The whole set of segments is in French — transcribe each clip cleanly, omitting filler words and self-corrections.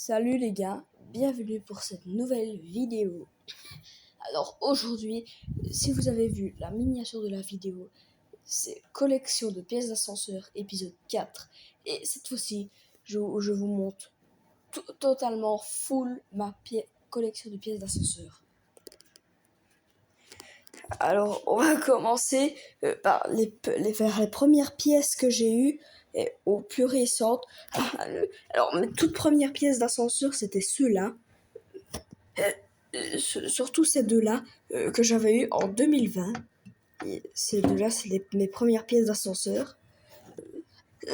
Salut les gars, bienvenue pour cette nouvelle vidéo. Alors aujourd'hui, si vous avez vu la miniature de la vidéo, c'est collection de pièces d'ascenseur épisode 4. Et cette fois-ci, je vous montre totalement full ma collection de pièces d'ascenseur. Alors on va commencer par vers les premières pièces que j'ai eues et aux plus récentes. Alors mes toutes premières pièces d'ascenseur c'était ceux-là. Surtout ces deux-là que j'avais eu en 2020. Et ces deux-là, c'est mes premières pièces d'ascenseur.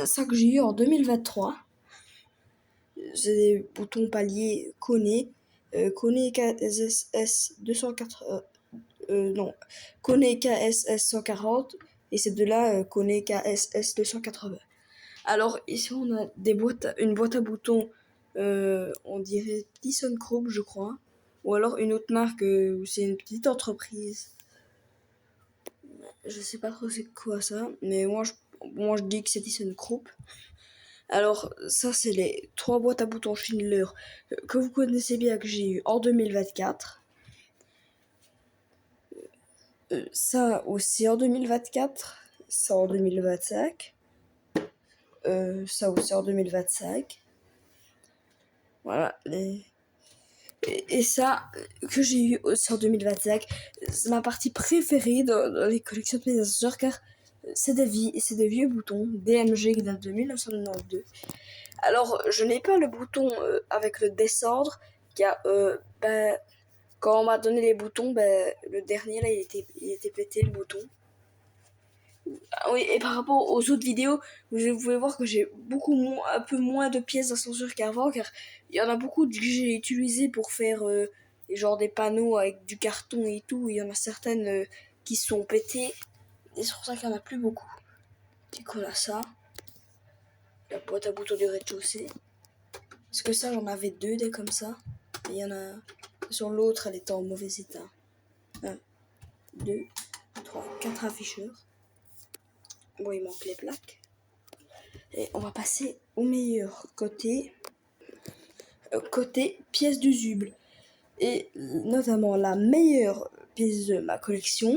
Ça que j'ai eu en 2023. C'est des boutons paliers Kone. Kone KSS 204. Non. Kone KSS 140. Et ces deux-là, Kone KSS 280. Alors, ici, on a une boîte à boutons. On dirait ThyssenKrupp, je crois. Ou alors une autre marque où c'est une petite entreprise. Je sais pas trop c'est quoi ça, mais moi je dis que c'est ThyssenKrupp. Alors ça c'est les 3 boîtes à boutons Schindler que vous connaissez bien, que j'ai eu en 2024. Ça aussi en 2024. Ça en 2025. Ça aussi en 2025. Voilà. Et ça, que j'ai eu aussi en 2025, c'est ma partie préférée dans les collections de mes ascenseurs, car c'est des vieux boutons DMG qui datent de 1992. Alors, je n'ai pas le bouton avec le descendre, car quand on m'a donné les boutons, le dernier là, il était pété le bouton. Ah oui, et par rapport aux autres vidéos, vous pouvez voir que j'ai un peu moins de pièces d'ascenseur qu'avant, car il y en a beaucoup que j'ai utilisées pour faire genre des panneaux avec du carton et tout. Il y en a certaines qui sont pétées, et c'est pour ça qu'il n'y en a plus beaucoup. Du coup, là, ça, la boîte à boutons du rez-de-chaussée. Parce que ça, j'en avais 2 des comme ça. Et il y en a sur l'autre, elle était en mauvais état. 1, 2, 3, 4 afficheurs. Bon, il manque les plaques. Et on va passer au meilleur côté pièce d'usuble. Et notamment la meilleure pièce de ma collection,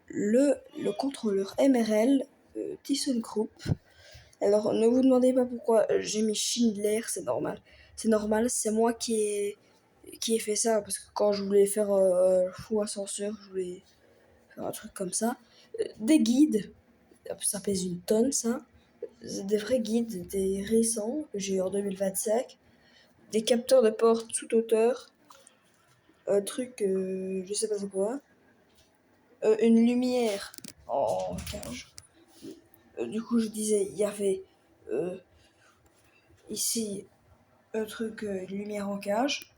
le contrôleur MRL ThyssenKrupp. Alors ne vous demandez pas pourquoi j'ai mis Schindler, c'est normal. C'est moi qui ai fait ça, parce que quand je voulais faire fou ascenseur, je voulais faire un truc comme ça. Des guides, ça pèse une tonne ça. Des vrais guides, des récents que j'ai eu en 2025. Des capteurs de porte sous hauteur. Un truc, je sais pas c'est quoi. Une lumière en cage. Du coup, je disais, il y avait ici un truc, une lumière en cage.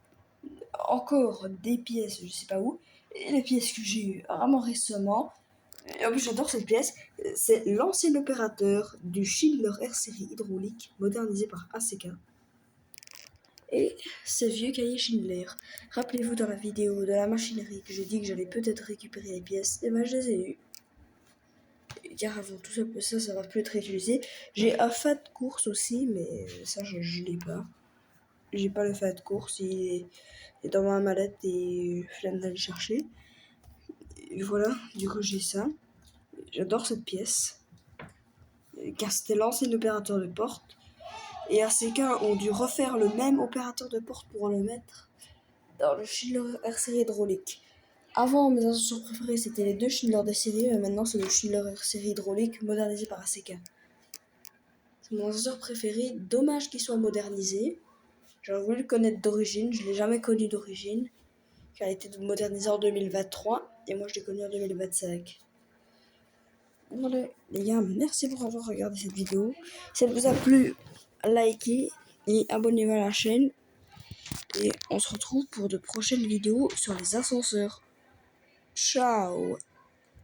Encore des pièces, je sais pas où. Et les pièces que j'ai eues vraiment récemment. Et en plus, j'adore cette pièce. C'est l'ancien opérateur du Schindler R-Series hydraulique modernisé par ACK. Et ce vieux cahier Schindler. Rappelez-vous dans la vidéo de la machinerie que j'ai dit que j'allais peut-être récupérer les pièces. Et je les ai eues. Car avant tout ça va plus être utilisé. J'ai un Fat course aussi, mais ça je l'ai pas. J'ai pas le Fat course, il est dans ma mallette et je viens d'aller chercher. Et voilà, du coup j'ai ça. J'adore cette pièce. Car c'était l'ancien opérateur de porte. Et ACK ont dû refaire le même opérateur de porte pour le mettre dans le Schindler R-Series hydraulique. Avant, mes ascenseurs préférés c'était les 2 Schindler de série, mais maintenant c'est le Schindler R-Series hydraulique modernisé par ACK. C'est mon ascenseur préféré, dommage qu'il soit modernisé. J'aurais voulu le connaître d'origine, je l'ai jamais connu d'origine. Car il a été modernisé en 2023 et moi je l'ai connu en 2025. Voilà les gars, merci pour avoir regardé cette vidéo. Si elle vous a plu, likez et abonnez-vous à la chaîne. Et on se retrouve pour de prochaines vidéos sur les ascenseurs. Ciao!